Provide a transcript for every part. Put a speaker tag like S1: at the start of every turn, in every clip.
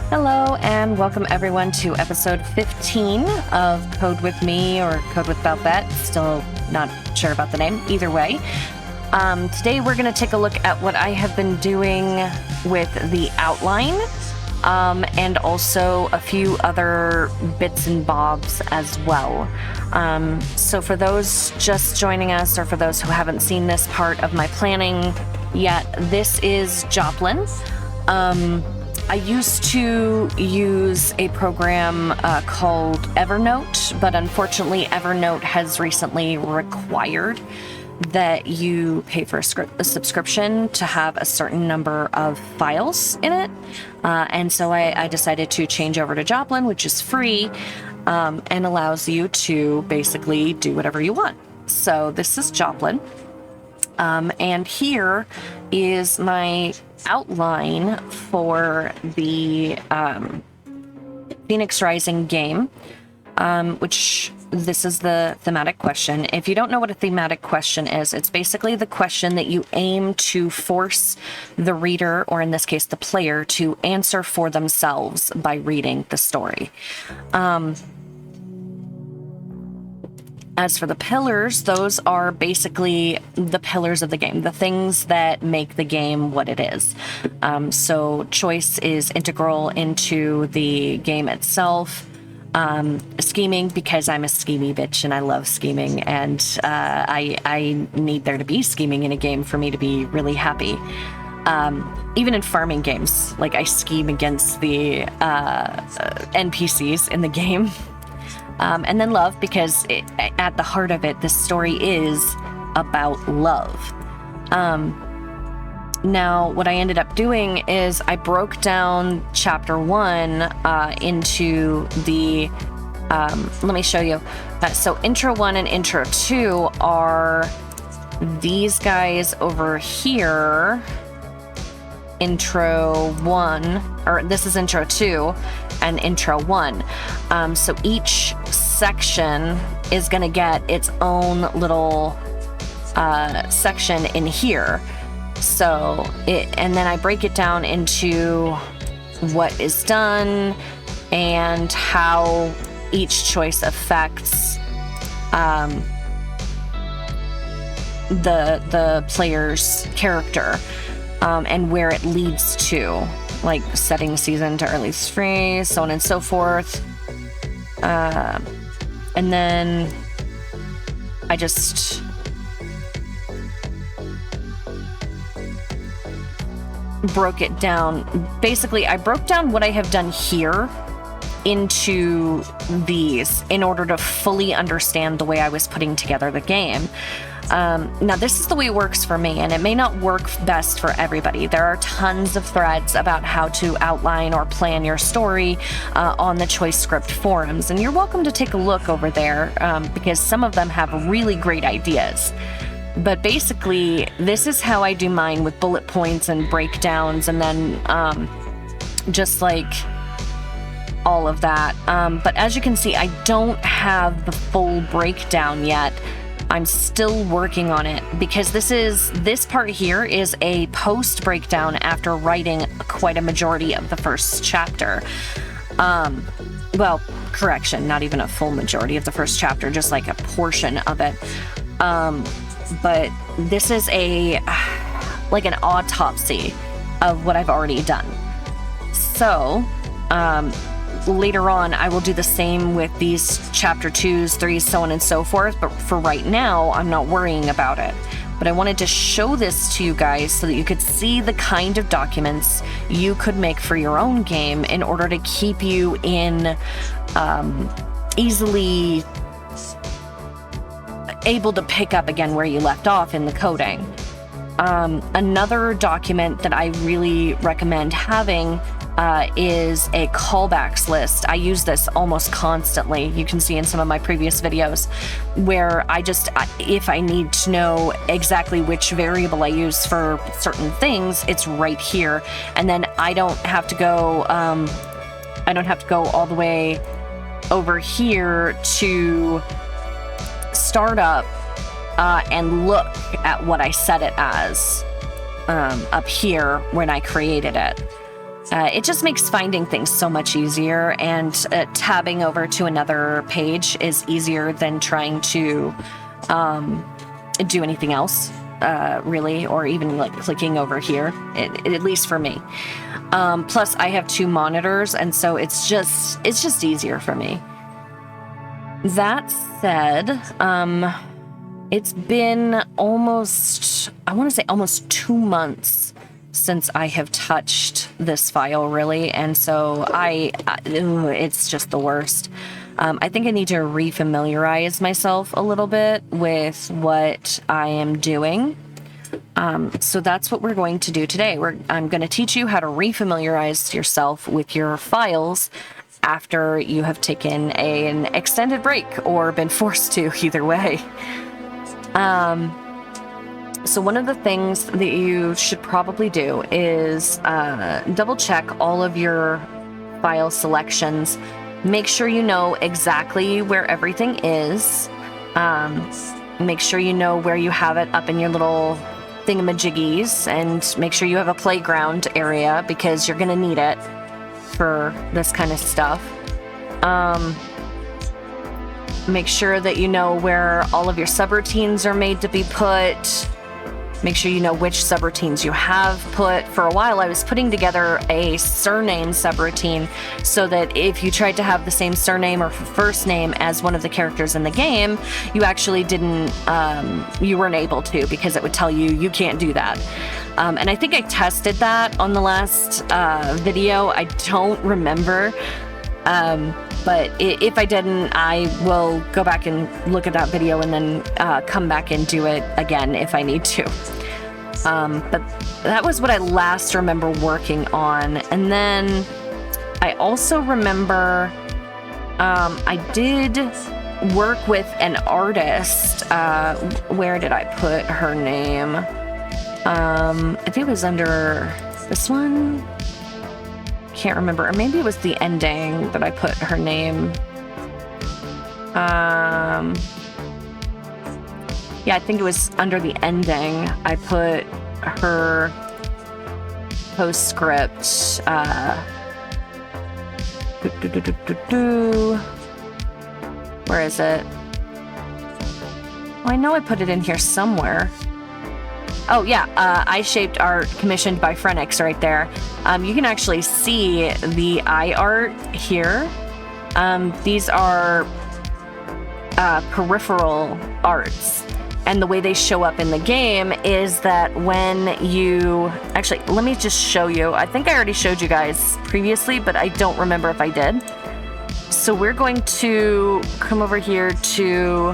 S1: Hello and welcome everyone to episode 15 of Code With Me or Code with Belbet. Still not sure about the name. Either way. Today we're going to take a look at what I have been doing with the outline and also a few other bits and bobs as well. So for those just joining us or for those who haven't seen this part of my planning yet, this is Joplin. I used to use a program called Evernote, but unfortunately Evernote has recently required that you pay for a subscription to have a certain number of files in it. And so I decided to change over to Joplin, which is free and allows you to basically do whatever you want. So this is Joplin. And here is my outline for the Phoenix Rising game, which this is the thematic question. If you don't know what a thematic question is, it's basically the question that you aim to force the reader, or in this case, the player, to answer for themselves by reading the story. As for the pillars, those are basically the pillars of the game, the things that make the game what it is. So choice is integral into the game itself. Scheming, because I'm a schemy bitch and I love scheming, and I need there to be scheming in a game for me to be really happy. Even in farming games, like I scheme against the NPCs in the game. And then love, because at the heart of it, this story is about love. Now, what I ended up doing is I broke down chapter 1 into the, let me show you. So intro 1 and intro 2 are these guys over here. Intro 1, or this is intro 2 and intro 1. So each section is going to get its own little section in here. So and then I break it down into what is done and how each choice affects the player's character. And where it leads to, like setting season to early free, so on and so forth. And then I just broke it down. Basically, I broke down what I have done here into these in order to fully understand the way I was putting together the game. Now, this is the way it works for me, and it may not work best for everybody. There are tons of threads about how to outline or plan your story on the Choicescript forums, and you're welcome to take a look over there because some of them have really great ideas. But basically, this is how I do mine, with bullet points and breakdowns, and then just like all of that. But as you can see, I don't have the full breakdown yet. I'm still working on it because this part here is a post breakdown after writing quite a majority of the first chapter. Well, correction, not even a full majority of the first chapter, just like a portion of it. But this is like an autopsy of what I've already done. So, later on, I will do the same with these chapter 2s, 3s, so on and so forth, but for right now, I'm not worrying about it. But I wanted to show this to you guys so that you could see the kind of documents you could make for your own game in order to keep you in easily able to pick up again where you left off in the coding. Another document that I really recommend having is a callbacks list. I use this almost constantly. You can see in some of my previous videos where if I need to know exactly which variable I use for certain things, it's right here. And then I don't have to go all the way over here to startup and look at what I set it as up here when I created it. It just makes finding things so much easier, and tabbing over to another page is easier than trying to do anything else, really, or even like clicking over here, at least for me. Plus, I have 2 monitors, and so it's just easier for me. That said, it's been almost 2 months since I have touched this file, really, and so it's just the worst. I think I need to refamiliarize myself a little bit with what I am doing. So that's what we're going to do today. I'm going to teach you how to refamiliarize yourself with your files after you have taken an extended break or been forced to, either way. So one of the things that you should probably do is double check all of your file selections. Make sure you know exactly where everything is. Make sure you know where you have it up in your little thingamajiggies, and make sure you have a playground area because you're going to need it for this kind of stuff. Make sure that you know where all of your subroutines are made to be put. Make sure you know which subroutines you have put. For a while, I was putting together a surname subroutine so that if you tried to have the same surname or first name as one of the characters in the game, you actually you weren't able to, because it would tell you can't do that. And I think I tested that on the last video. I don't remember. But if I didn't, I will go back and look at that video and then come back and do it again if I need to. But that was what I last remember working on. And then I also remember I did work with an artist. Where did I put her name? I think it was under this one. Can't remember, or maybe it was the ending that I put her name. Yeah, I think it was under the ending. I put her postscript. Where is it? Well, I know I put it in here somewhere. Oh yeah, eye-shaped art commissioned by Phoenix right there. You can actually see the eye art here. These are peripheral arts. And the way they show up in the game is that when you... Actually, let me just show you. I think I already showed you guys previously, but I don't remember if I did. So we're going to come over here to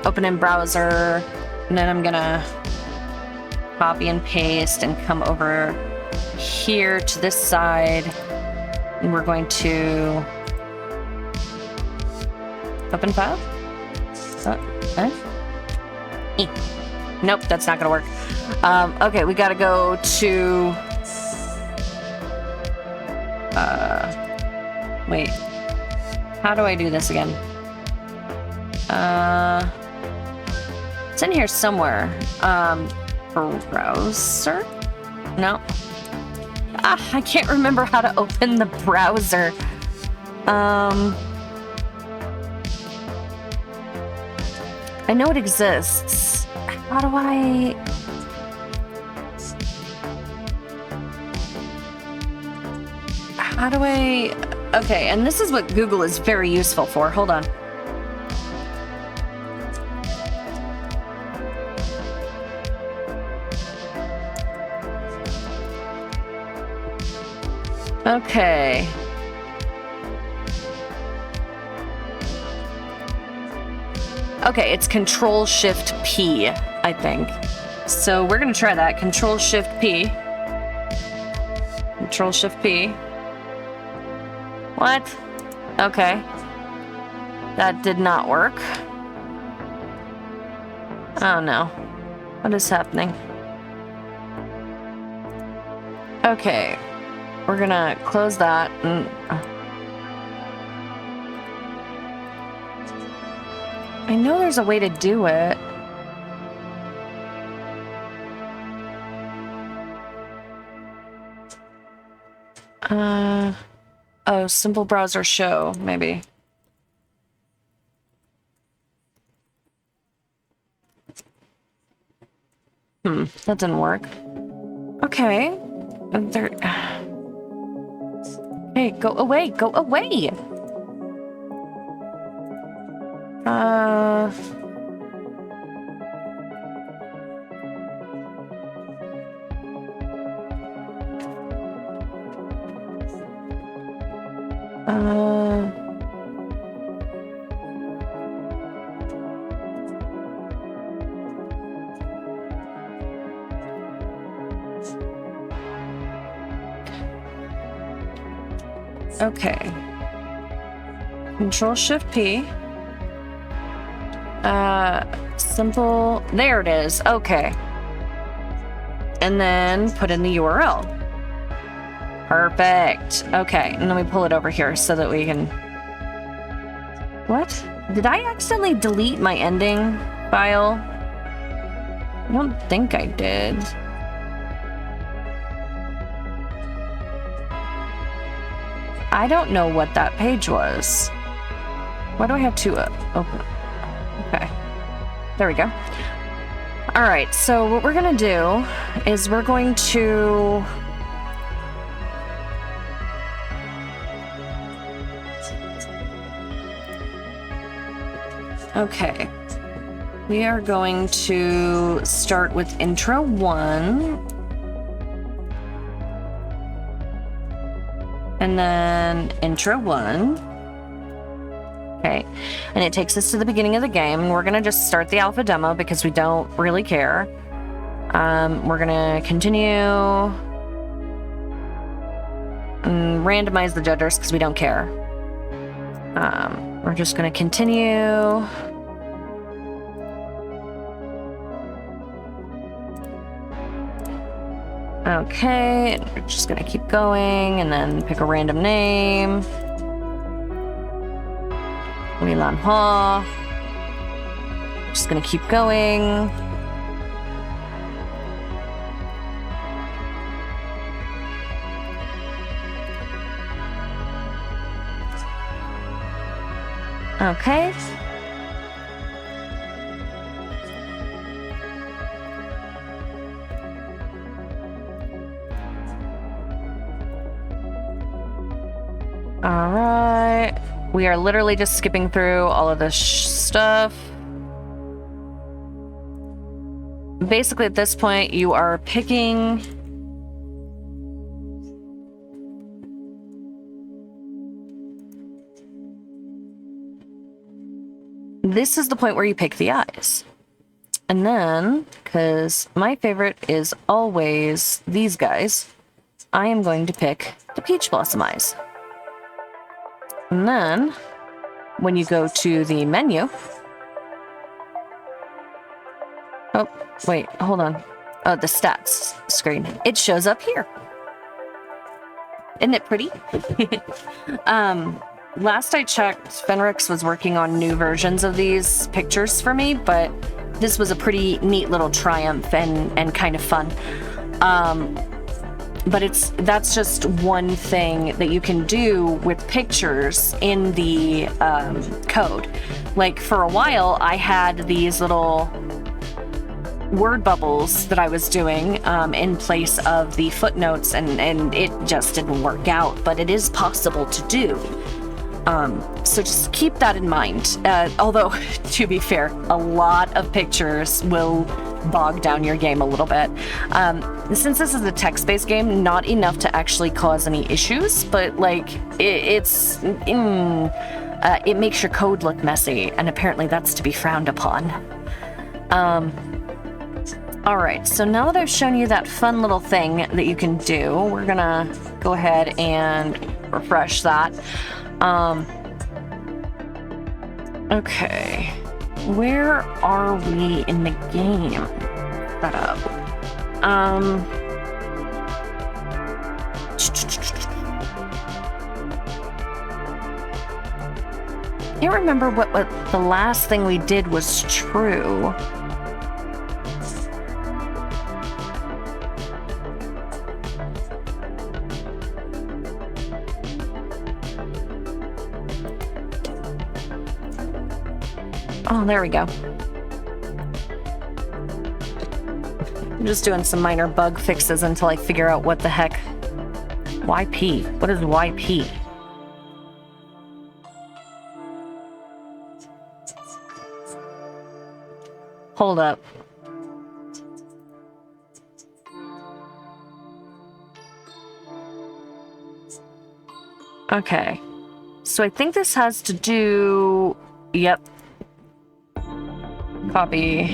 S1: open in browser. And then I'm gonna copy and paste and come over here to this side. And we're going to open file. Nope, that's not gonna work. Okay, we gotta go to wait, how do I do this again? It's in here somewhere. Browser? No. I can't remember how to open the browser. I know it exists. How do I... Okay, and this is what Google is very useful for. Hold on. Okay. Okay, it's Control-Shift-P, I think. So we're gonna try that. Control-Shift-P. Control-Shift-P. What? Okay. That did not work. Oh no. What is happening? Okay. We're gonna close that and... I know there's a way to do it. Oh, simple browser show, maybe. That didn't work. Okay. There... Hey, go away! Go away! Okay. Control-Shift-P. Simple... There it is. Okay. And then put in the URL. Perfect. Okay, and then we pull it over here so that we can... What? Did I accidentally delete my ending file? I don't think I did. I don't know what that page was. Why do I have to open it? Okay. There we go. All right, so what we're gonna do is we're going to... Okay. We are going to start with intro 1. And then intro 1. Okay. And it takes us to the beginning of the game. We're going to just start the alpha demo because we don't really care. We're going to continue and randomize the judges because we don't care. We're just going to continue. Okay, we're just gonna keep going and then pick a random name. Milan Ha. Just gonna keep going. Okay. All right. We are literally just skipping through all of this stuff. Basically, at this point, you are picking... This is the point where you pick the eyes. And then, because my favorite is always these guys, I am going to pick the peach blossom eyes. And then, when you go to the menu... Oh, wait, hold on. Oh, the stats screen. It shows up here. Isn't it pretty? Last I checked, Fenrix was working on new versions of these pictures for me, but this was a pretty neat little triumph and kind of fun. But that's just one thing that you can do with pictures in the code. Like, for a while, I had these little word bubbles that I was doing in place of the footnotes, and it just didn't work out, but it is possible to do. So just keep that in mind. Although, to be fair, a lot of pictures will bog down your game a little bit. Since this is a text-based game, not enough to actually cause any issues, but like it makes your code look messy, and apparently that's to be frowned upon. All right, so now that I've shown you that fun little thing that you can do, we're gonna go ahead and refresh that. Okay, where are we in the game setup? Can't remember what the last thing we did was true. Oh, there we go. I'm just doing some minor bug fixes until I figure out what the heck. YP? What is YP? Hold up. Okay. So I think this has to do... Yep. Copy.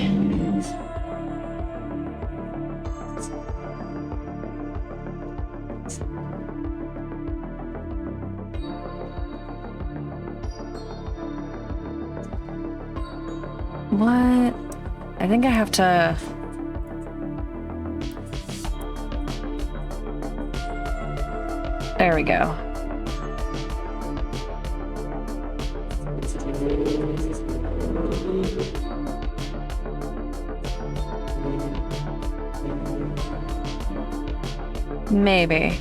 S1: What? I think I have to... There we go. Maybe.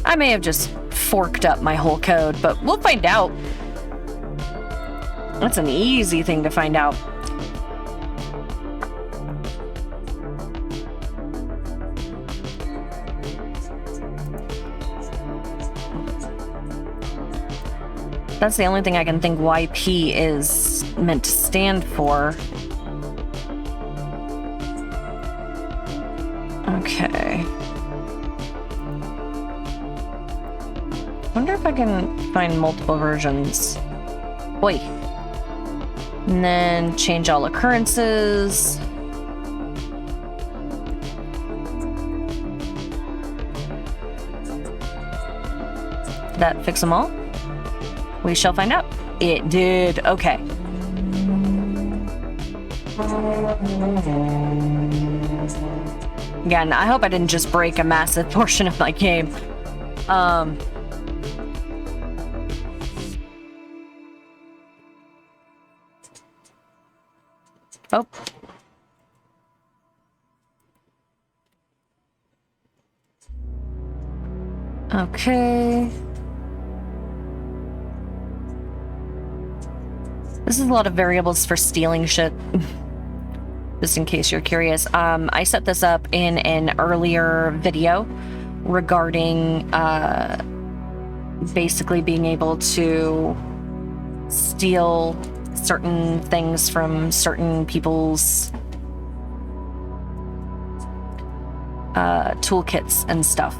S1: I may have just forked up my whole code, but we'll find out. That's an easy thing to find out. That's the only thing I can think YP is meant to stand for. Okay. Wonder if I can find multiple versions. Oi. And then change all occurrences. Did that fix them all? We shall find out. It did. Okay. Again, I hope I didn't just break a massive portion of my game. Oh. Okay. This is a lot of variables for stealing shit. Just in case you're curious. I set this up in an earlier video regarding basically being able to steal certain things from certain people's toolkits and stuff.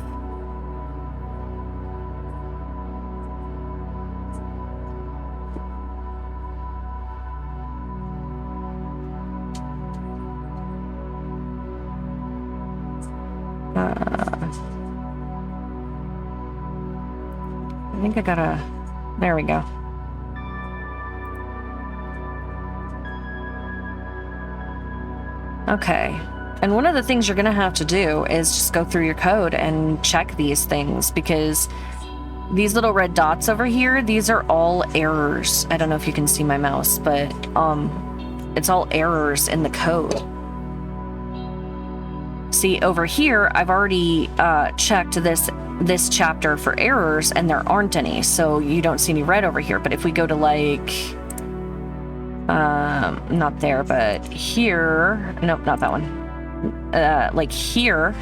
S1: I think I gotta... There we go. Okay. And one of the things you're gonna have to do is just go through your code and check these things, because these little red dots over here, these are all errors. I don't know if you can see my mouse, but it's all errors in the code. See, over here, I've already checked this chapter for errors, and there aren't any, so you don't see any red over here. But if we go to, like, not there, but here, nope, not that one. Like here,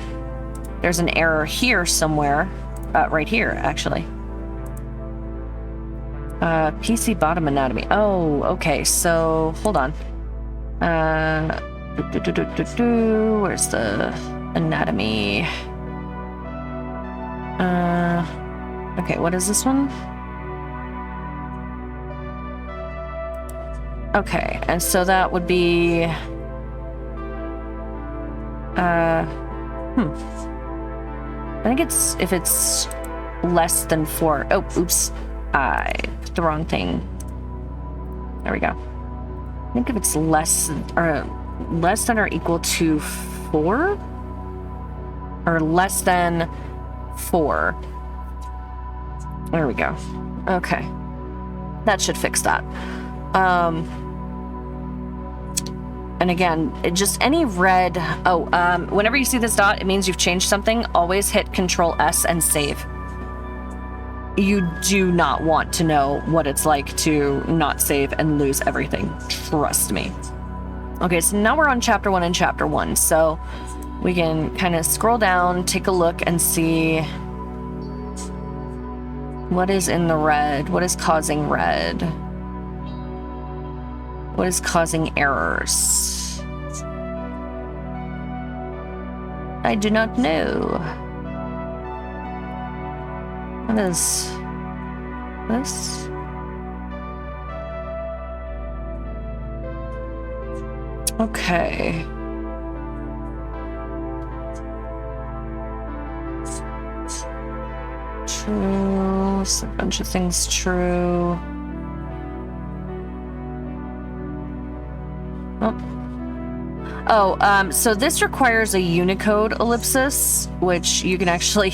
S1: there's an error here somewhere, right here, actually. PC bottom anatomy. Oh, okay, so, hold on. Where's the anatomy? Okay, what is this one? Okay, and so that would be... I think it's... if it's less than 4... Oh, oops. I put the wrong thing. There we go. I think if it's less than or equal to 4? Or less than 4. There we go. Okay. That should fix that. And again, just any red... Oh, whenever you see this dot, it means you've changed something. Always hit Control S and save. You do not want to know what it's like to not save and lose everything. Trust me. Okay, so now we're on chapter 1 and chapter 1. So we can kind of scroll down, take a look, and see what is in the red. What is causing red? What is causing errors? I do not know. What is this? Okay. True. A bunch of things true. Oh, so this requires a Unicode ellipsis, which you can actually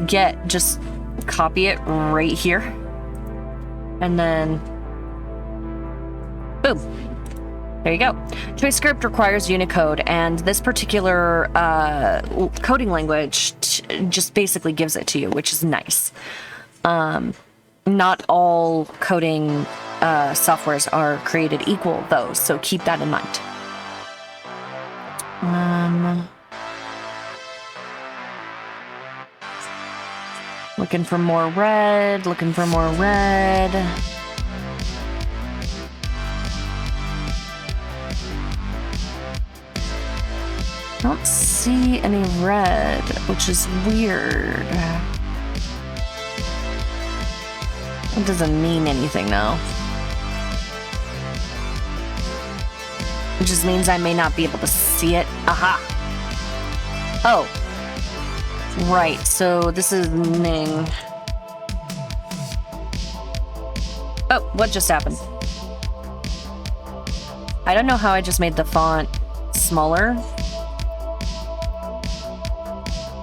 S1: get, just copy it right here. And then, boom. There you go. Choicescript requires Unicode, and this particular coding language just basically gives it to you, which is nice. Not all coding softwares are created equal, though, so keep that in mind. Looking for more red, looking for more red. Don't see any red, which is weird. It doesn't mean anything, though. It just means I may not be able to see it. Aha! Oh. Right, so this is Ning. Oh, what just happened? I don't know how I just made the font smaller.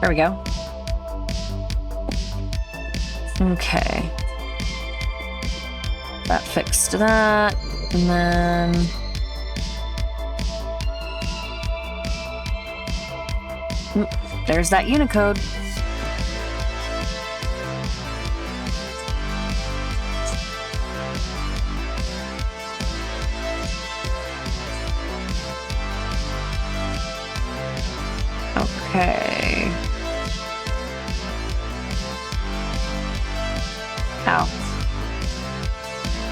S1: There we go. Okay. That fixed that, and then... there's that Unicode. Okay. Ow.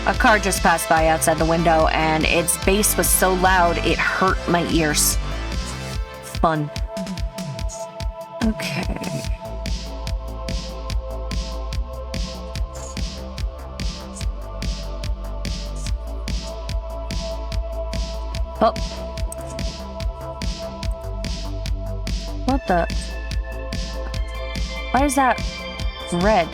S1: A car just passed by outside the window, and its bass was so loud it hurt my ears. Fun. Okay. Oh. What the? Why is that red?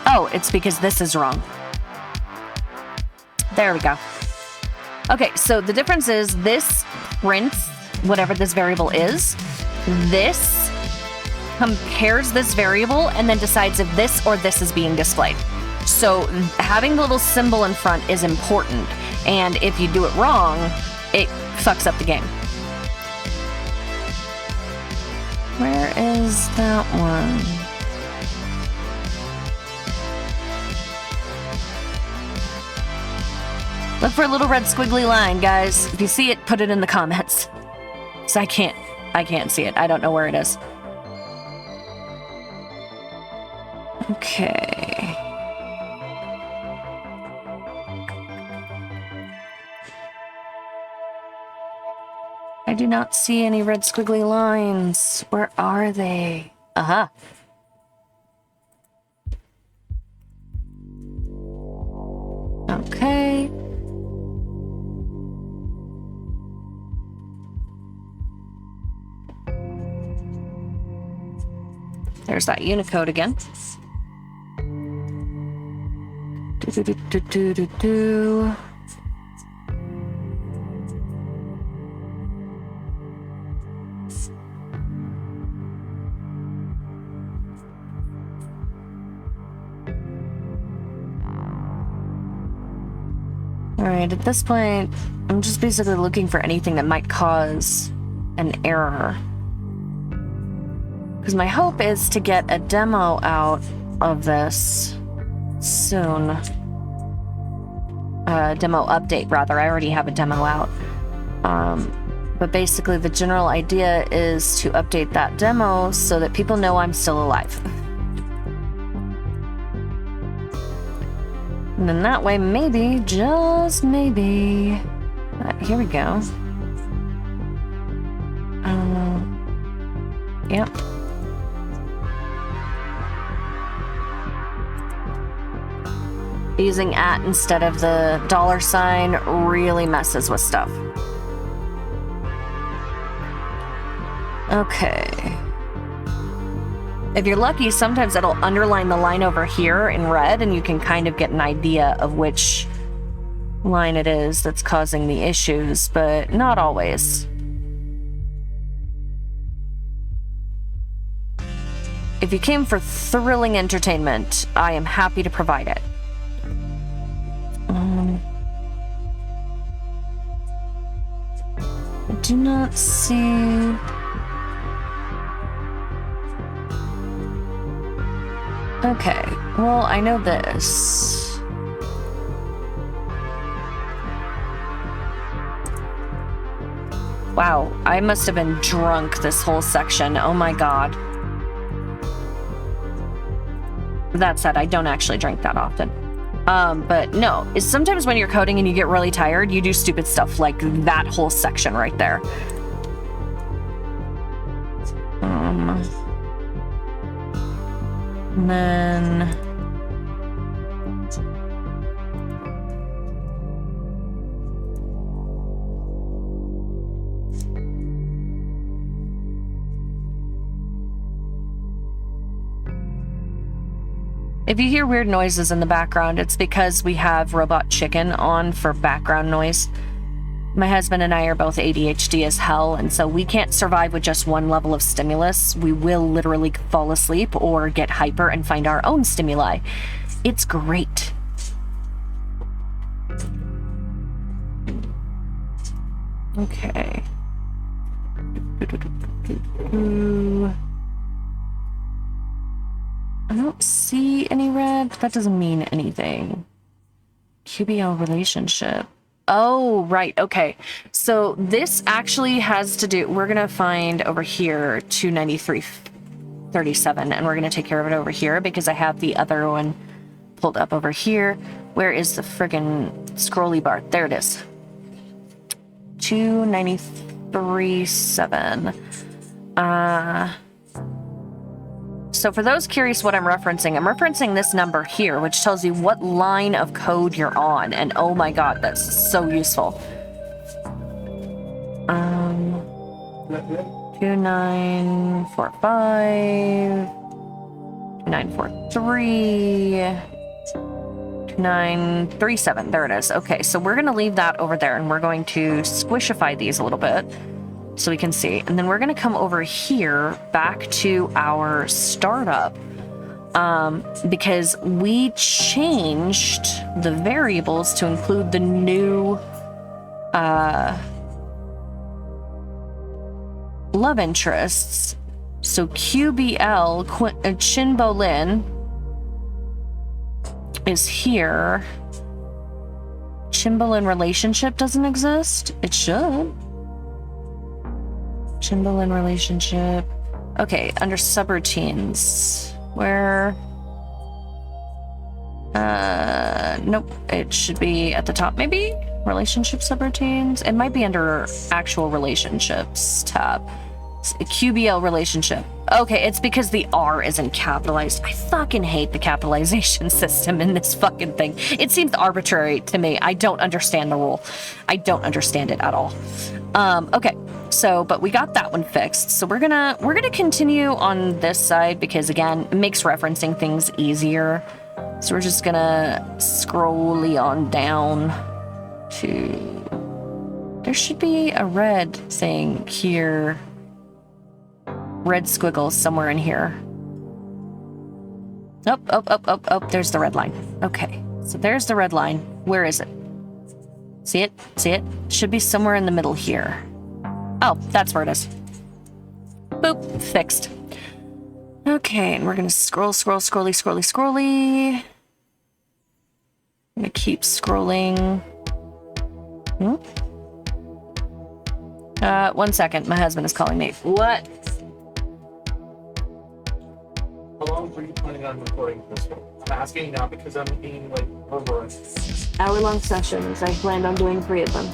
S1: Oh, it's because this is wrong. There we go. Okay, so the difference is this prints whatever this variable is. This compares this variable and then decides if this or this is being displayed. So having the little symbol in front is important, and if you do it wrong, it fucks up the game. Where is that one? Look for a little red squiggly line, guys. If you see it, put it in the comments. So I can't see it. I don't know where it is. Okay. I do not see any red squiggly lines. Where are they? Aha. Okay. There's that Unicode again. Do. Alright, at this point, I'm just basically looking for anything that might cause an error. Because my hope is to get a demo out of this soon. Demo update, rather. I already have a demo out. But basically, the general idea is to update that demo so that people know I'm still alive. And then that way, maybe, just maybe... here we go. Yep. Using @ instead of the $sign really messes with stuff. Okay. If you're lucky, sometimes it'll underline the line over here in red, and you can kind of get an idea of which line it is that's causing the issues, but not always. If you came for thrilling entertainment, I am happy to provide it. I do not see... Okay, well, I know this. Wow, I must have been drunk this whole section. Oh my god. That said, I don't actually drink that often. But no, it's sometimes when you're coding and you get really tired, you do stupid stuff like that whole section right there. And then... If you hear weird noises in the background, it's because we have Robot Chicken on for background noise. My husband and I are both ADHD as hell, and so we can't survive with just one level of stimulus. We will literally fall asleep or get hyper and find our own stimuli. It's great. Okay. I don't see any red. That doesn't mean anything. QBL relationship. Oh, right. Okay. So this actually has to do... We're going to find over here 293.37, and we're going to take care of it over here because I have the other one pulled up over here. Where is the friggin' scrolly bar? There it is. 293.7. So for those curious what I'm referencing this number here, which tells you what line of code you're on. And oh my god, that's so useful. 2945, 2943, 2937. There it is. Okay, so we're going to leave that over there, and we're going to squishify these a little bit so we can see. And then we're going to come over here back to our startup because we changed the variables to include the new love interests. So QBL, Chin Bolin, is here. Chin Bolin relationship doesn't exist? It should. Chimbalin relationship. Okay, under subroutines. Where? Nope. It should be at the top, maybe? Relationship subroutines? It might be under actual relationships tab. QBL relationship. Okay, it's because the R isn't capitalized. I fucking hate the capitalization system in this fucking thing. It seems arbitrary to me. I don't understand the rule. I don't understand it at all. Okay. So, but we got that one fixed. So we're gonna continue on this side because again, it makes referencing things easier. So we're just gonna scroll on down to, there should be a red thing here. Red squiggles somewhere in here. Oh, there's the red line. Okay, so there's the red line. Where is it? See it? See it? Should be somewhere in the middle here. Oh, that's where it is. Boop, fixed. Okay, and we're gonna scroll, scrolly. I'm gonna keep scrolling. 1 second, my husband is calling me. What?
S2: How long were you planning on recording this one? I'm asking now because I'm being like over.
S1: Hour-long sessions. I planned on doing 3 of them.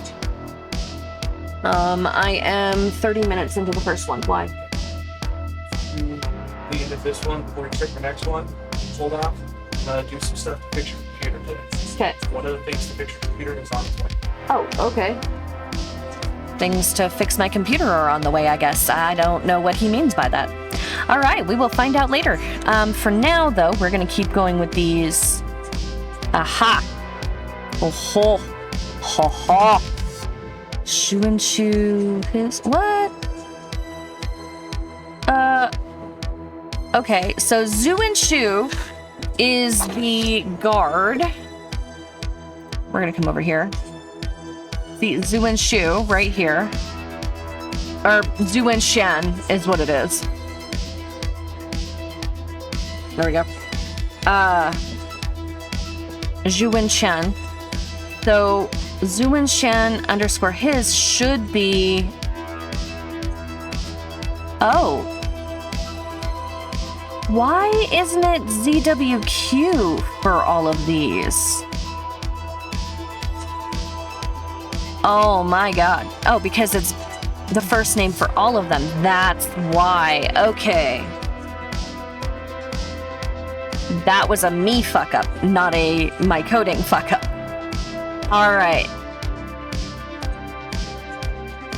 S1: I am 30 minutes into the first one. Why?
S2: You the end of this one before you check the next one. Hold off. Do some stuff to fix your computer today.
S1: Okay.
S2: One of the things to fix your computer is on its way.
S1: Oh, okay. Things to fix my computer are on the way, I guess. I don't know what he means by that. All right, we will find out later. For now, though, we're going to keep going with these. Aha! Oh-ho! Ha-ha! Shu and Shu. His. What? Okay, so Zhu and Shu is the guard. We're going to come over here. See, Zhu and Shu right here. Or Zhu and Shen is what it is. There we go. Zhu and Shen. So Zhu and Shen underscore his should be. Oh. Why isn't it ZWQ for all of these? Oh my god. Oh, because it's the first name for all of them. That's why. Okay. That was a me fuck up, not a my coding fuck up. All right.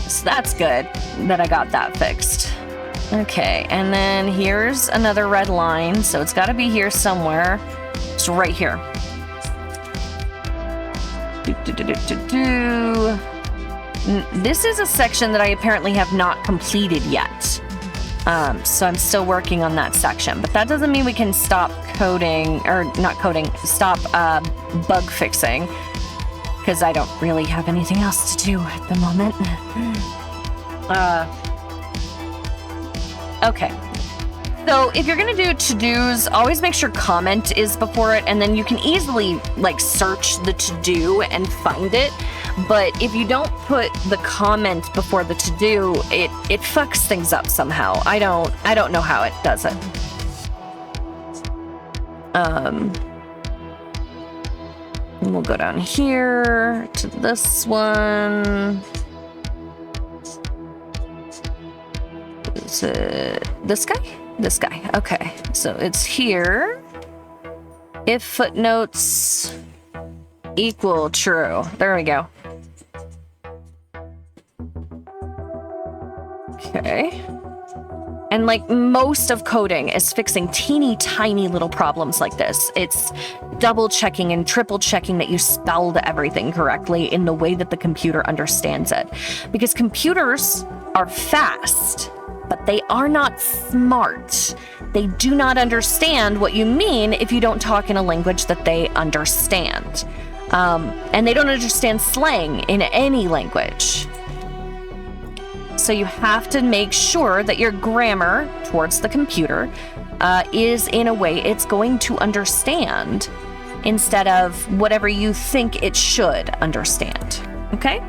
S1: So that's good that I got that fixed. Okay, and then here's another red line, so it's got to be here somewhere. It's right here. This is a section that I apparently have not completed yet. So I'm still working on that section, but that doesn't mean we can stop coding, or not coding, stop bug fixing, because I don't really have anything else to do at the moment. Okay. So if you're gonna do to-dos, always make sure comment is before it, and then you can easily like search the to-do and find it. But if you don't put the comment before the to-do, it fucks things up somehow. I don't know how it does it. And we'll go down here to this one. Is it this guy? This guy. Okay. So it's here. If footnotes equal true. There we go. Okay. And like most of coding is fixing teeny tiny little problems like this. It's double checking and triple checking that you spelled everything correctly in the way that the computer understands it. Because computers are fast, but they are not smart. They do not understand what you mean if you don't talk in a language that they understand. And they don't understand slang in any language. So you have to make sure that your grammar towards the computer is in a way it's going to understand instead of whatever you think it should understand. Okay?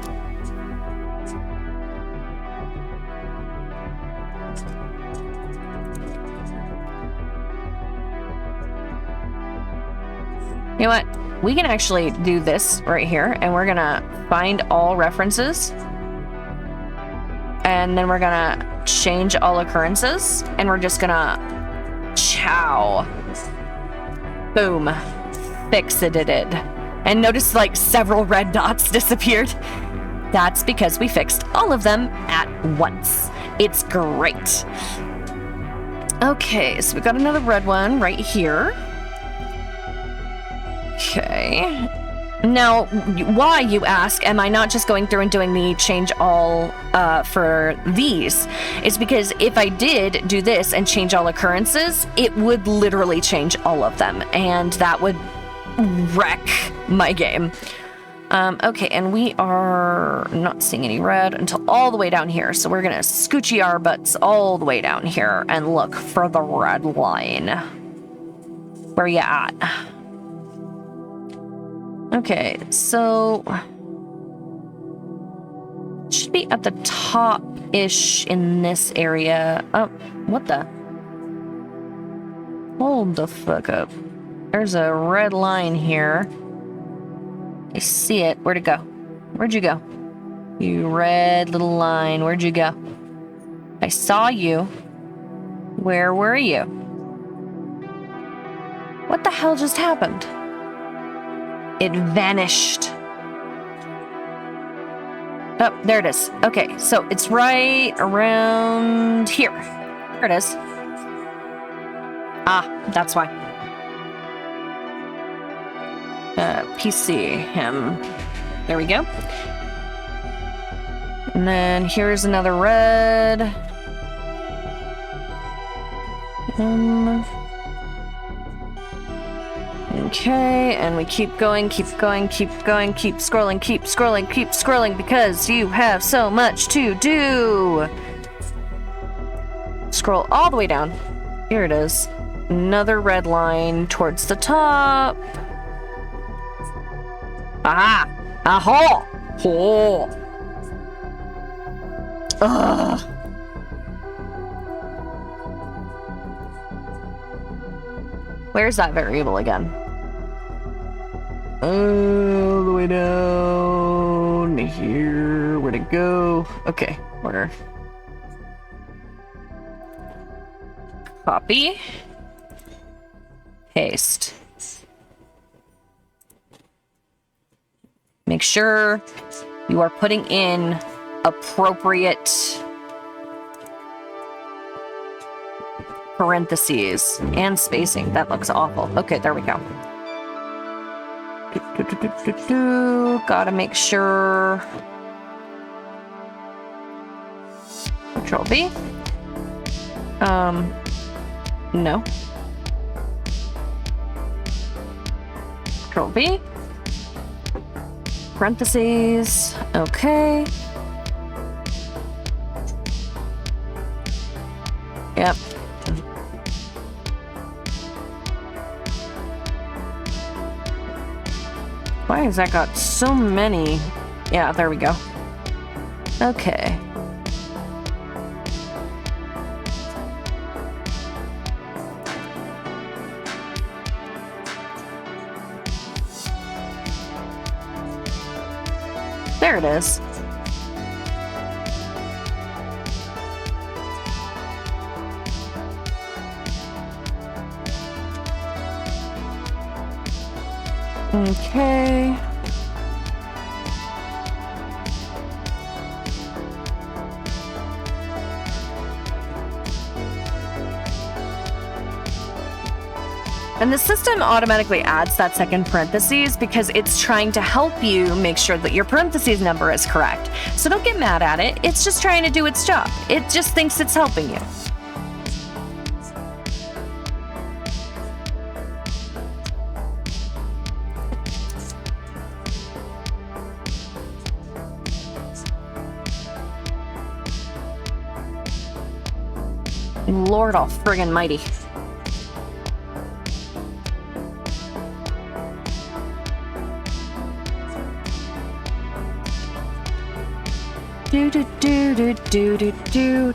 S1: You know what? We can actually do this right here, and we're gonna find all references. And then we're gonna change all occurrences, and we're just gonna chow. Boom. Fix-it. And notice like several red dots disappeared. That's because we fixed all of them at once. It's great. Okay, so we got another red one right here. Okay. Now, why, you ask, am I not just going through and doing the change all for these? It's because if I did do this and change all occurrences, it would literally change all of them, and that would wreck my game. Okay, and we are not seeing any red until all the way down here. So we're gonna scoochie our butts all the way down here and look for the red line. Where you at? Okay, so it should be at the top-ish in this area. Oh, what the? Hold the fuck up. There's a red line here. I see it. Where'd it go? Where'd you go? You red little line. Where'd you go? I saw you. Where were you? What the hell just happened? It vanished. Oh, there it is. Okay, so it's right around here. There it is. Ah, that's why. PC, him. There we go. And then here's another red. Okay, and we keep going, keep going, keep going, keep scrolling, keep scrolling, keep scrolling, because you have so much to do. Scroll all the way down. Here it is. Another red line towards the top. Aha! Aha! Oh! Ugh! Where's that variable again? All the way down here. Where'd it go? Okay, where? Copy. Paste. Make sure you are putting in appropriate parentheses and spacing. That looks awful. Okay, there we go. Gotta make sure. Control V. No. Control V. Parentheses. Okay. Yep. Why has that got so many? Yeah, there we go. Okay. There it is. Okay. And the system automatically adds that second parentheses because it's trying to help you make sure that your parentheses number is correct. So don't get mad at it. It's just trying to do its job. It just thinks it's helping you. Lord all friggin' mighty.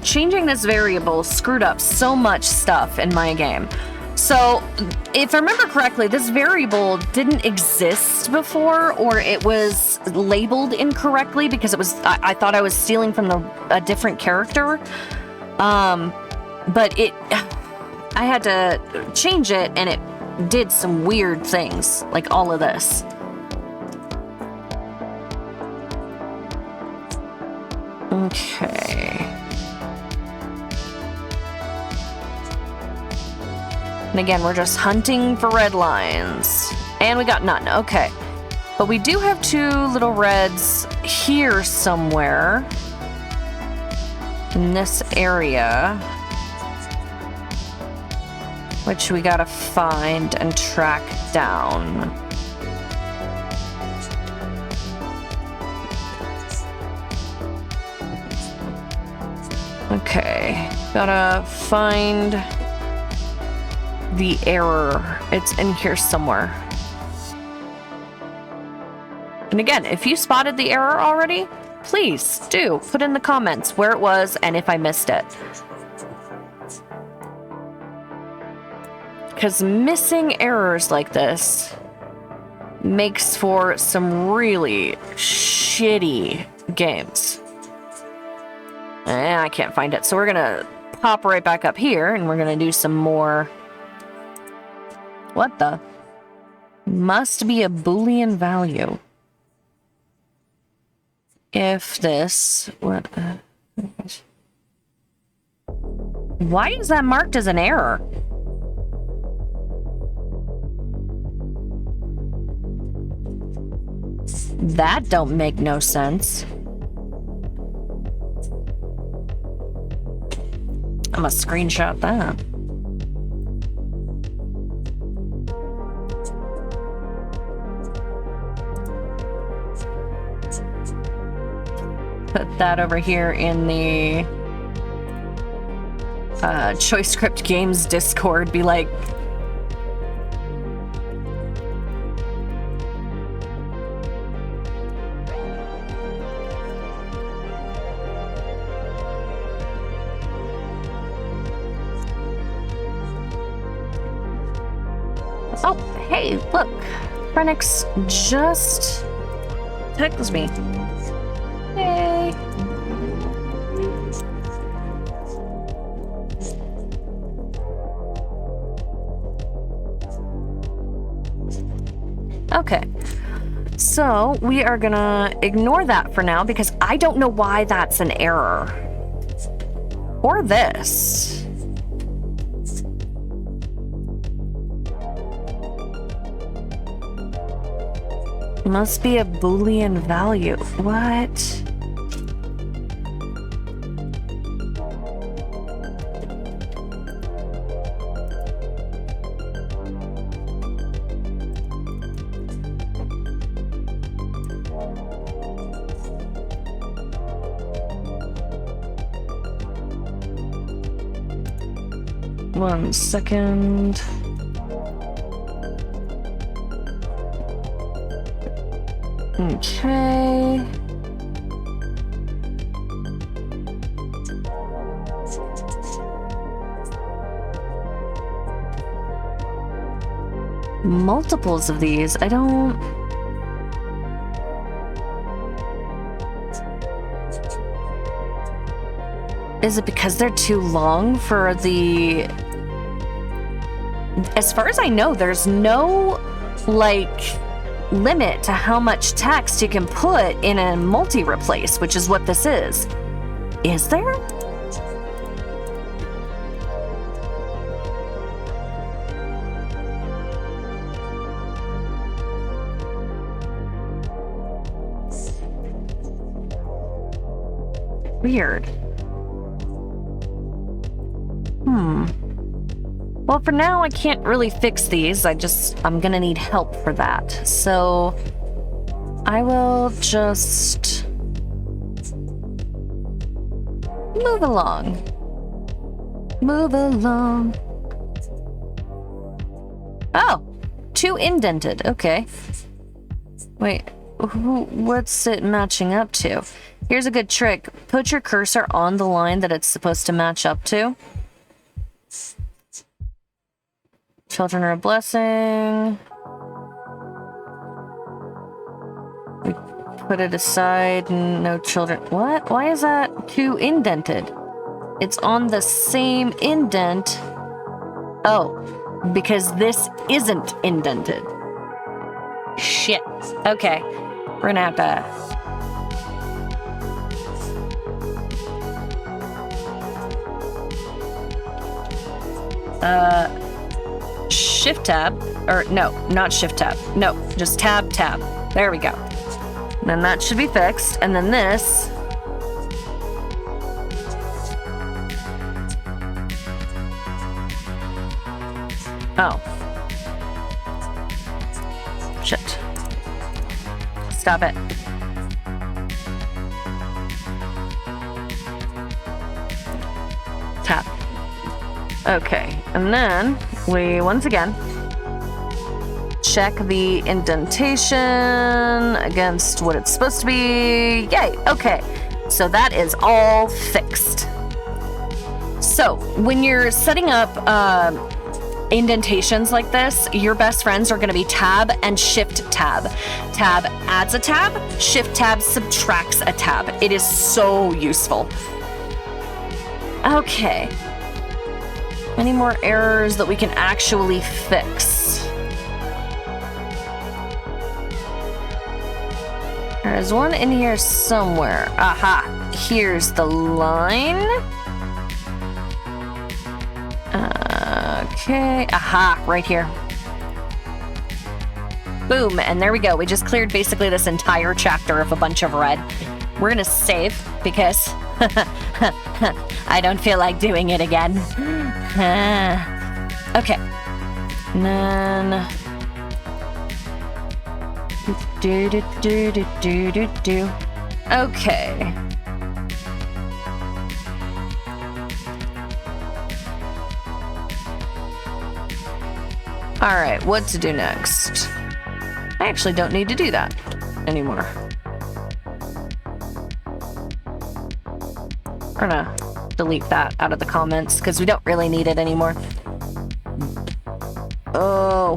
S1: Changing this variable screwed up so much stuff in my game. So, if I remember correctly, this variable didn't exist before, or it was labeled incorrectly because it was I thought I was stealing from a different character. But I had to change it, and it did some weird things, like all of this. Okay. And again, we're just hunting for red lines. And we got none. Okay. But we do have two little reds here somewhere. In this area. Which we gotta find and track down. Okay, gotta find the error. It's in here somewhere. And again, if you spotted the error already, please do put in the comments where it was and if I missed it. Because missing errors like this makes for some really shitty games. I can't find it, so we're gonna pop right back up here and we're gonna do some more. What the? Must be a Boolean value. If this, what? Why is that marked as an error? That don't make no sense. I'm gonna screenshot that. Put that over here in the Choicescript Games Discord. Be like, oh, hey, look. Prenix just texted me. Hey. Okay. So we are gonna ignore that for now because I don't know why that's an error. Or this. Must be a Boolean value. What? One second. Okay. Multiples of these, I don't... Is it because they're too long for the... As far as I know, there's no, like, limit to how much text you can put in a multi-replace, which is what this is. Is there? Weird. Well, for now, I can't really fix these. I'm gonna need help for that. So I will just move along. Move along. Oh, 2 indented. Okay. Wait, what's it matching up to? Here's a good trick. Put your cursor on the line that it's supposed to match up to. Children are a blessing. We put it aside. No children. What? Why is that 2 indented? It's on the same indent. Oh, because this isn't indented. Shit. Okay. We're gonna have to... Shift tab, or no, not shift tab. No, just tab. There we go. And then that should be fixed. And then this. Oh. Shit. Stop it. Okay, and then we once again check the indentation against what it's supposed to be. Yay, okay. So that is all fixed. So when you're setting up indentations like this, your best friends are going to be tab and shift tab. Tab adds a tab, shift tab subtracts a tab. It is so useful. Okay. Any more errors that we can actually fix? There's one in here somewhere. Aha, here's the line. Okay, aha, right here. Boom, and there we go. We just cleared basically this entire chapter of a bunch of red. We're gonna save because I don't feel like doing it again. Okay, and then do. Okay. All right, what to do next? I actually don't need to do that anymore. We're gonna delete that out of the comments because we don't really need it anymore. Oh.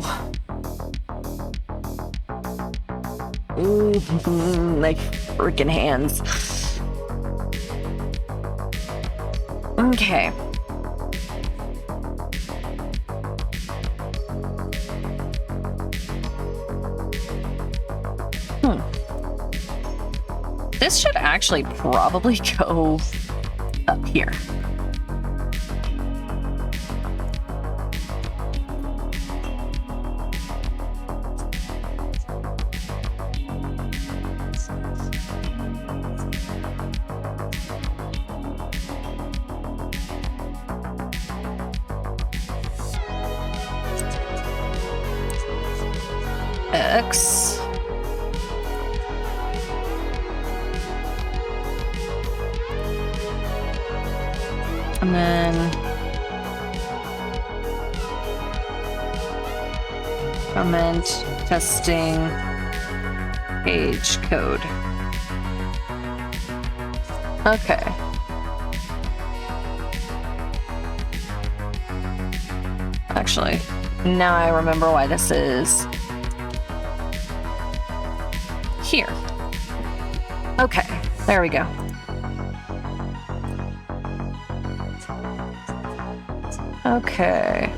S1: Ooh, my freaking hands. Okay. This should actually probably go up here. X. And then comment testing page code. Okay. Actually, now I remember why this is here. Okay, there we go. Okay.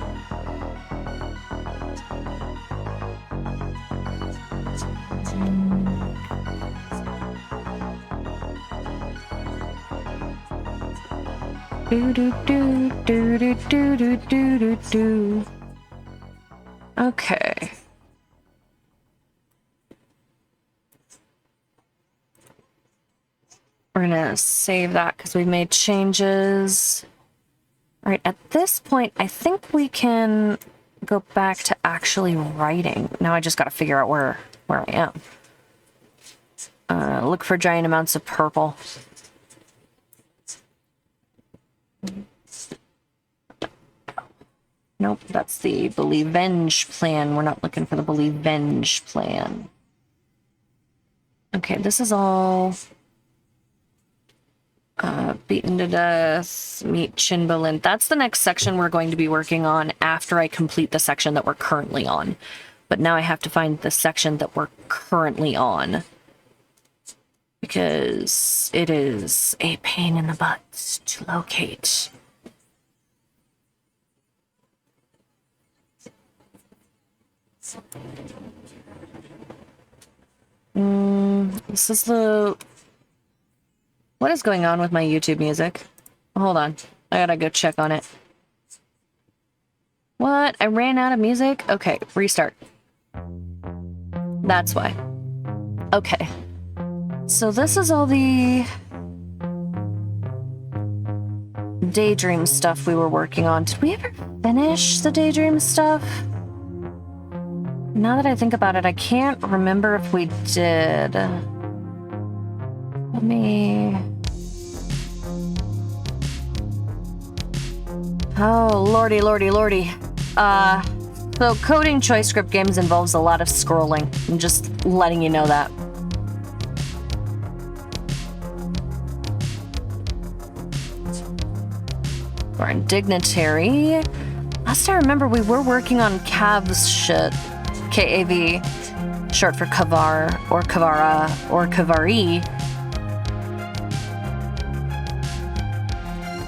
S1: Do. Okay. We're gonna save that because we made changes. All right, at this point, I think we can go back to actually writing. Now I just got to figure out where I am. Look for giant amounts of purple. Nope, that's the Believe Venge plan. We're not looking for the Believe Venge plan. Okay, this is all... beaten to death, meet Chinbalin. That's the next section we're going to be working on after I complete the section that we're currently on. But now I have to find the section that we're currently on, because it is a pain in the butt to locate. This is the... What is going on with my YouTube music? Hold on. I gotta go check on it. What? I ran out of music? Okay, restart. That's why. Okay. So this is all the Daydream stuff we were working on. Did we ever finish the Daydream stuff? Now that I think about it, I can't remember if we did. Let me... Oh, lordy, lordy, lordy. So coding Choicescript games involves a lot of scrolling. I'm just letting you know that. Foreign dignitary. Last I remember, we were working on Cav's shit. K-A-V, short for Kavar, or Kavara, or Kavari.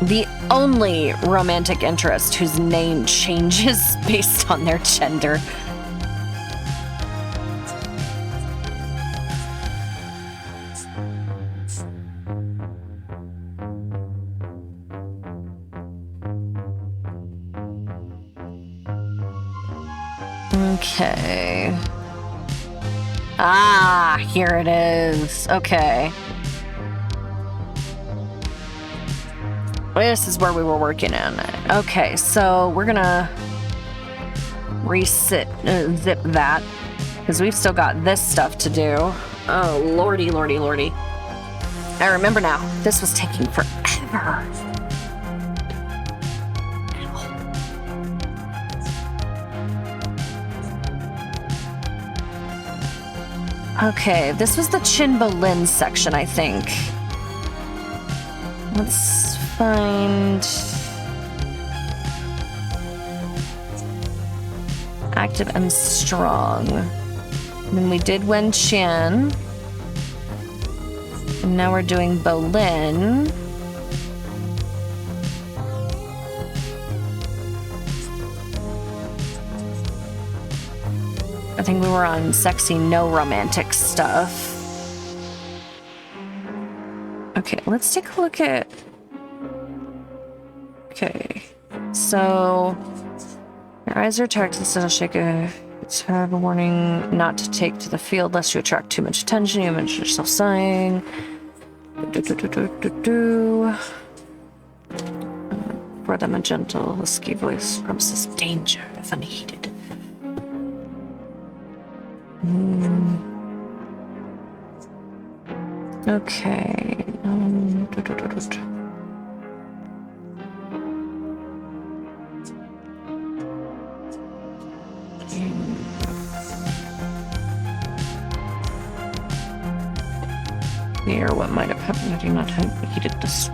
S1: The only romantic interest whose name changes based on their gender. Okay. Ah, here it is. Okay. This is where we were working in. Okay, so we're gonna zip that because we've still got this stuff to do. Oh, lordy, lordy, lordy. I remember now. This was taking forever. Okay, this was the Chinbolin section, I think. Let's find active and strong. And then we did Wen Qian. And now we're doing Bolin. I think we were on sexy, no romantic stuff. Okay, let's take a look at... Okay, so... Your eyes are attracted, so I'll shake a... It's have a warning not to take to the field lest you attract too much attention. You mention yourself sighing. For them a gentle, husky voice promises danger if unheeded. Okay. Here, what might have happened had you not heeded this?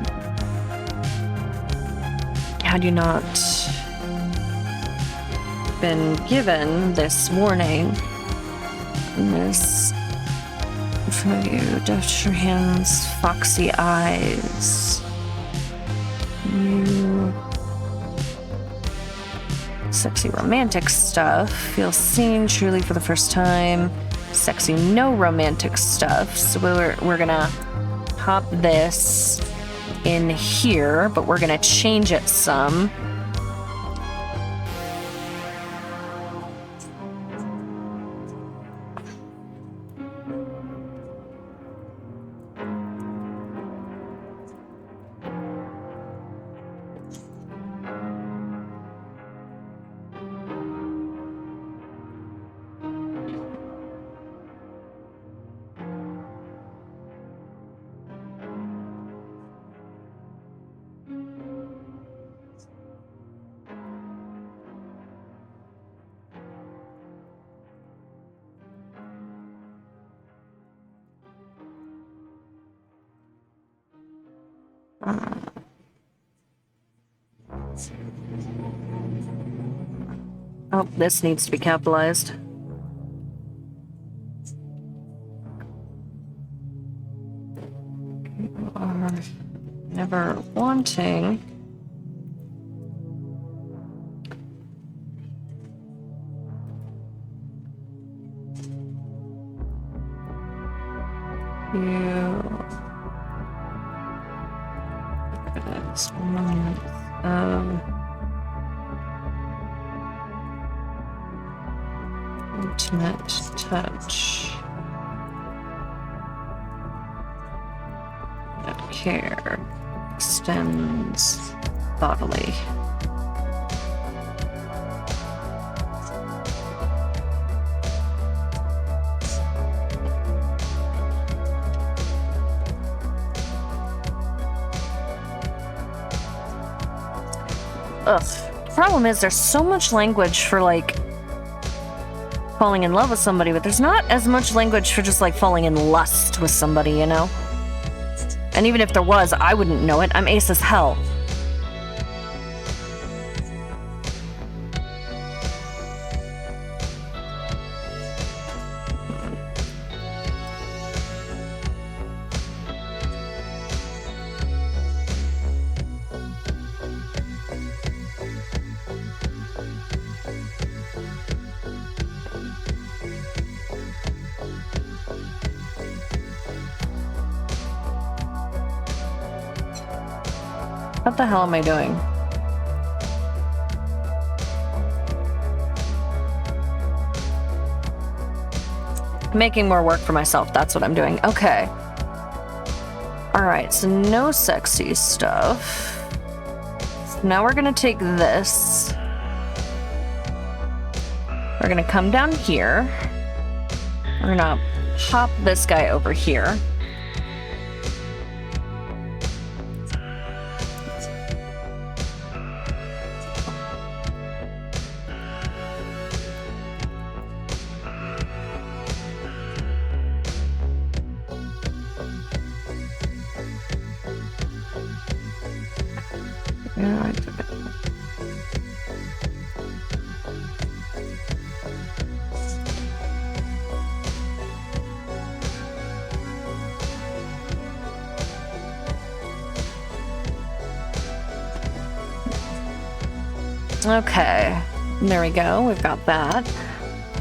S1: Had you not been given this warning? This for you, deft your hands, foxy eyes. You sexy romantic stuff. Feel seen truly for the first time. Sexy no romantic stuff. So we're gonna pop this in here, but we're gonna change it some. Oh, this needs to be capitalized. You are never wanting. This moment of intimate touch that care extends bodily. Ugh. The problem is there's so much language for, like, falling in love with somebody, but there's not as much language for just, like, falling in lust with somebody, you know? And even if there was, I wouldn't know it. I'm ace as hell. What the hell am I doing? Making more work for myself, that's what I'm doing. Okay. Alright, so no sexy stuff. So now we're gonna take this. We're gonna come down here. We're gonna pop this guy over here. Yeah, I took it. Okay, there we go. We've got that.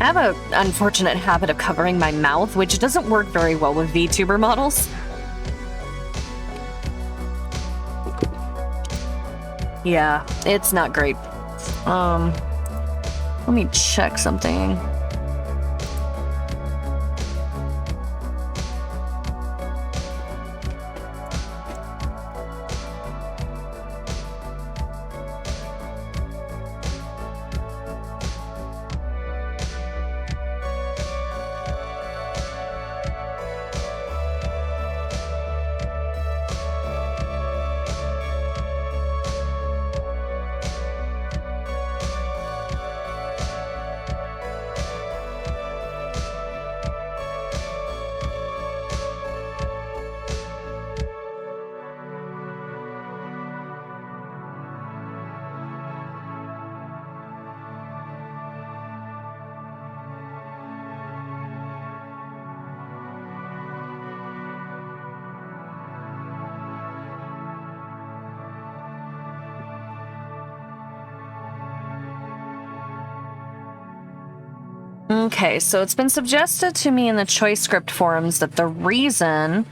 S1: I have an unfortunate habit of covering my mouth, which doesn't work very well with VTuber models. Yeah, it's not great. Let me check something. Okay, so it's been suggested to me in the Choicescript forums that the reason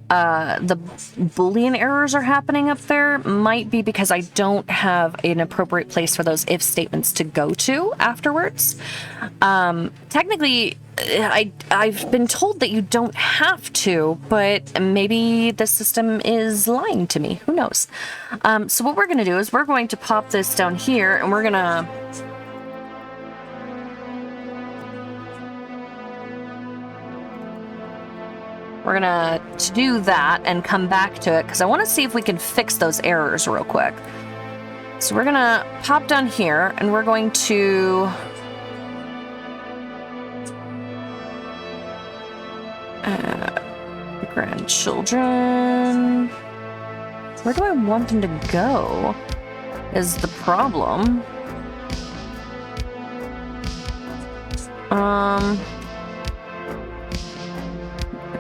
S1: the Boolean errors are happening up there might be because I don't have an appropriate place for those if statements to go to afterwards. Technically, I've been told that you don't have to, but maybe the system is lying to me. Who knows? So what we're going to do is we're going to pop this down here, and we're going to... We're gonna do that and come back to it because I want to see if we can fix those errors real quick. So we're gonna pop down here and we're going to grandchildren. Where do I want them to go is the problem.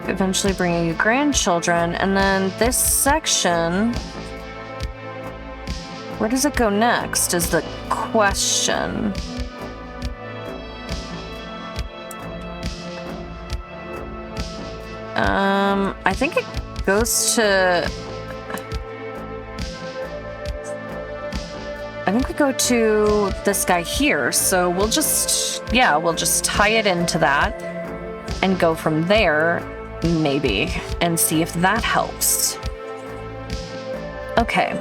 S1: Eventually bringing you grandchildren, and then this section, where does it go next is the question. I think it goes to... I think we go to this guy here, so we'll just, yeah, we'll just tie it into that and go from there, maybe, and see if that helps. Okay.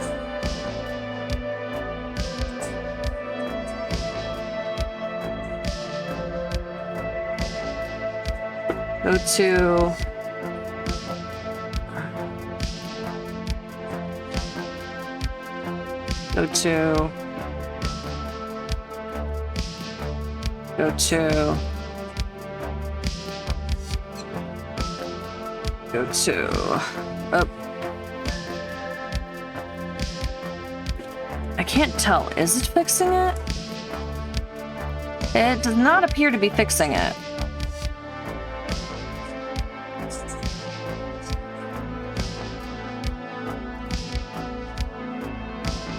S1: Go to... Go to Go to oh. I can't tell. Is it fixing it? It does not appear to be fixing it.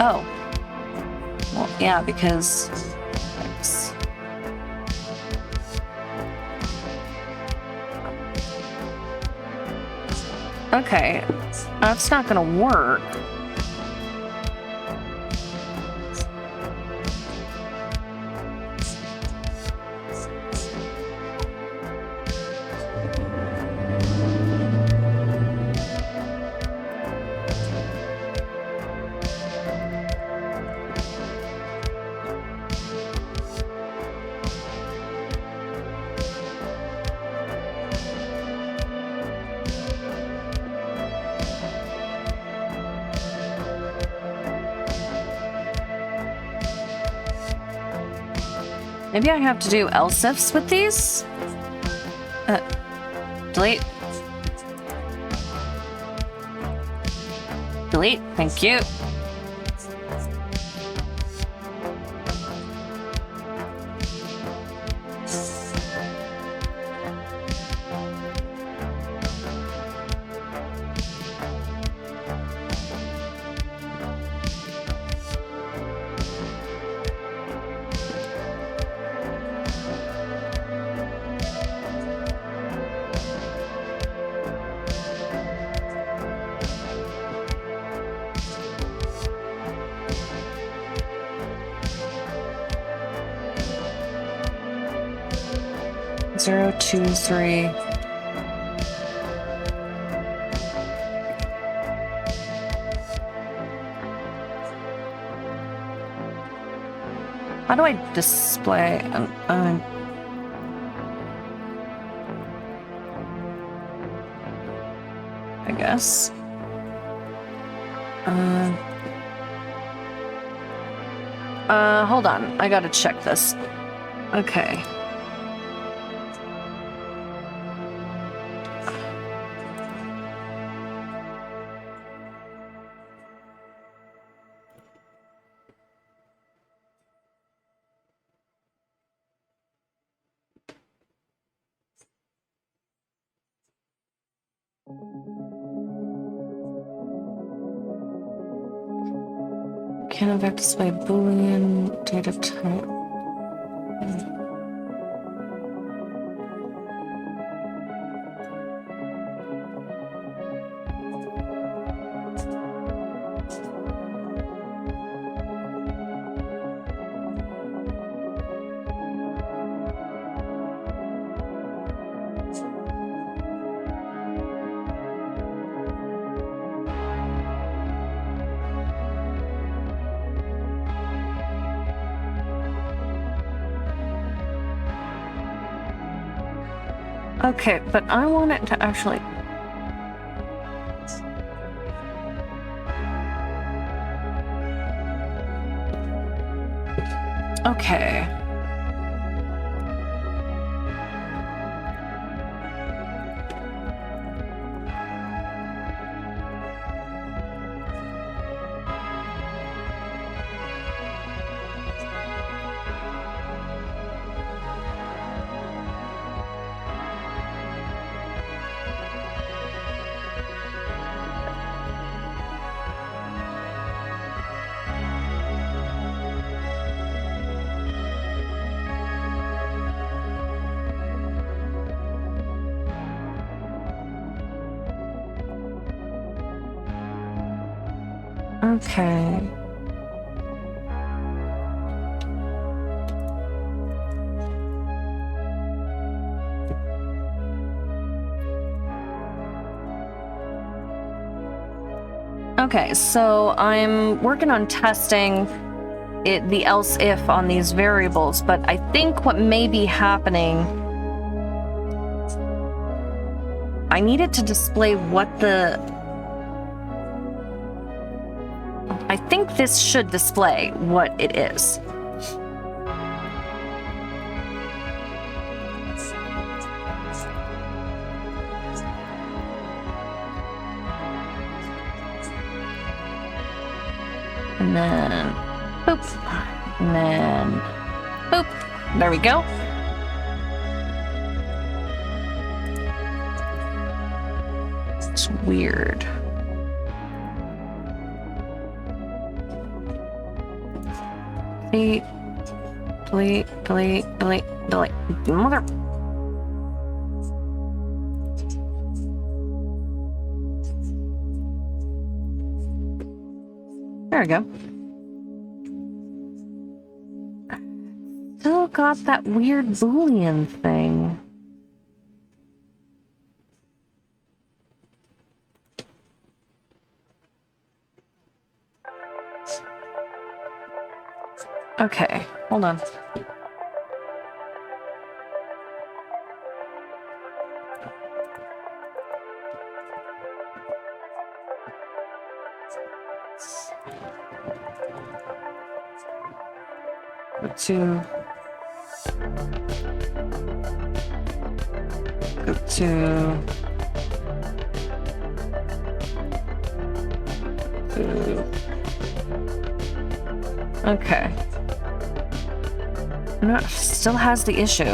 S1: Oh. Well, yeah, because... Okay, that's not gonna work. Maybe I have to do else ifs with these? Delete. Delete, thank you. Zero, 2, 3. How do I display? I guess. Hold on. I gotta check this. Okay. Can in fact display Boolean data type. Okay, but I want it to actually... Okay. Okay. Okay, so I'm working on testing the else if on these variables, but I think what may be happening, I need it to display what the... I think this should display what it is. And then boop. And then boop. There we go. It's weird. Delete, delete, delete, delete, delete. Mother. There we go. Still got that weird Boolean thing. Okay, hold on. Go to okay. No, still has the issue.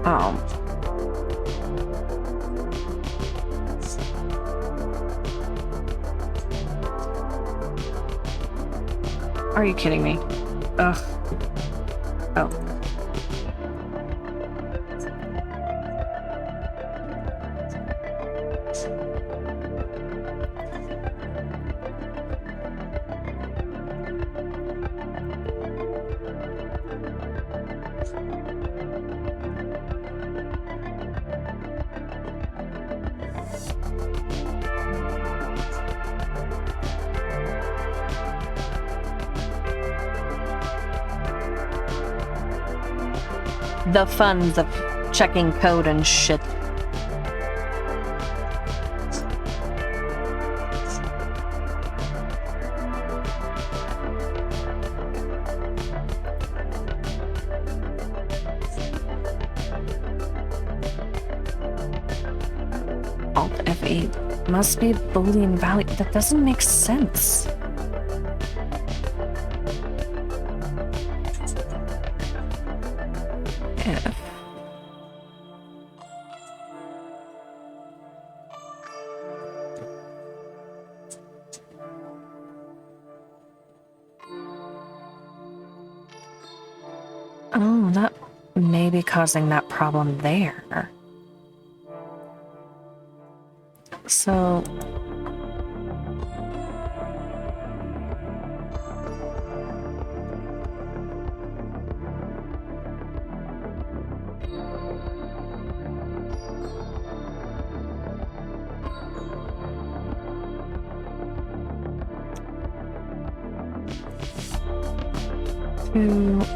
S1: Oh. Are you kidding me? Ugh. Oh. The funs of checking code and shit. Alt F8 must be a Boolean value. That doesn't make sense. If oh, that may be causing that problem there. So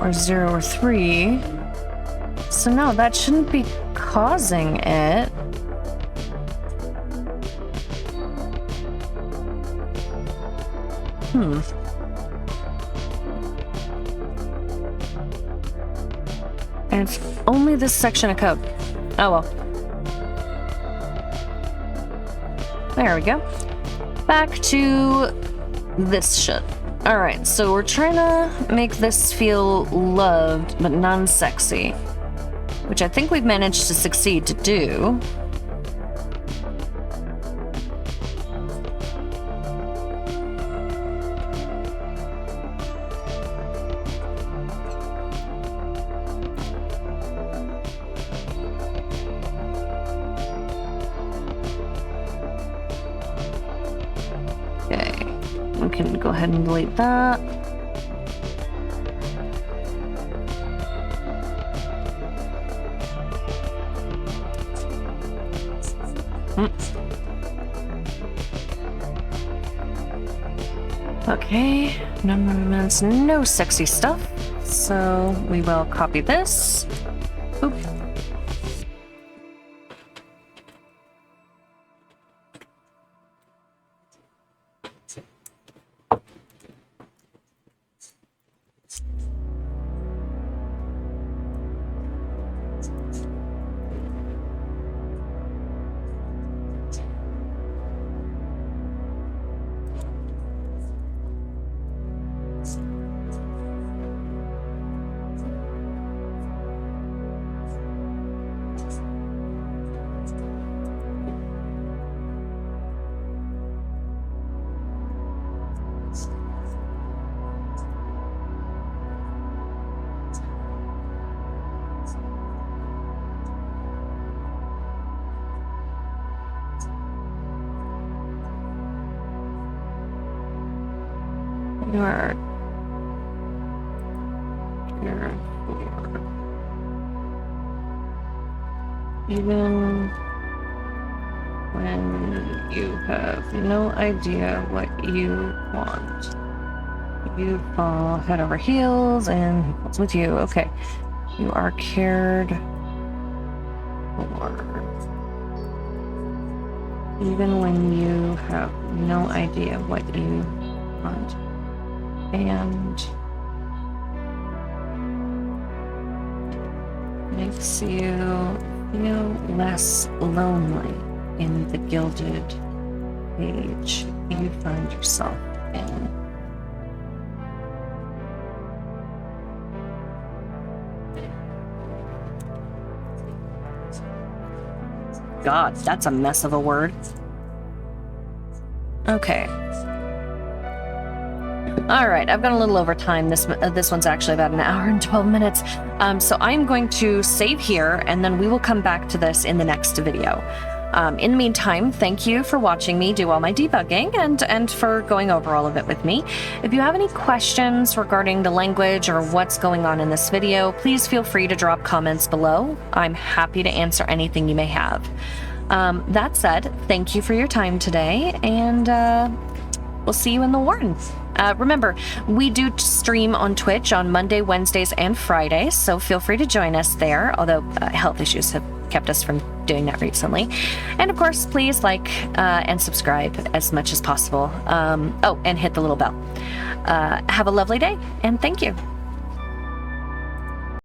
S1: or 0 or 3. So no, that shouldn't be causing it. And it's only this section of code. Oh well. There we go. Back to this shit. Alright, so we're trying to make this feel loved, but non-sexy. Which I think we've managed to succeed to do. Okay, we can go ahead and delete that. Okay, no movements, no sexy stuff. So we will copy this. Oop. You are cared for. Even when you have no idea what you want. You fall head over heels and what's with you? Okay. You are cared for. Even when you have no idea what you want. And makes you feel less lonely in the gilded age you find yourself in. God, that's a mess of a word. Okay. All right, I've gone a little over time. This one's actually about an hour and 12 minutes. So I'm going to save here, and then we will come back to this in the next video. In the meantime, thank you for watching me do all my debugging and for going over all of it with me. If you have any questions regarding the language or what's going on in this video, please feel free to drop comments below. I'm happy to answer anything you may have. That said, thank you for your time today, and we'll see you in the Warren. Remember, we do stream on Twitch on Monday, Wednesdays, and Fridays, so feel free to join us there, although health issues have kept us from doing that recently. And of course, please like and subscribe as much as possible. Oh, and hit the little bell. Have a lovely day, and thank you.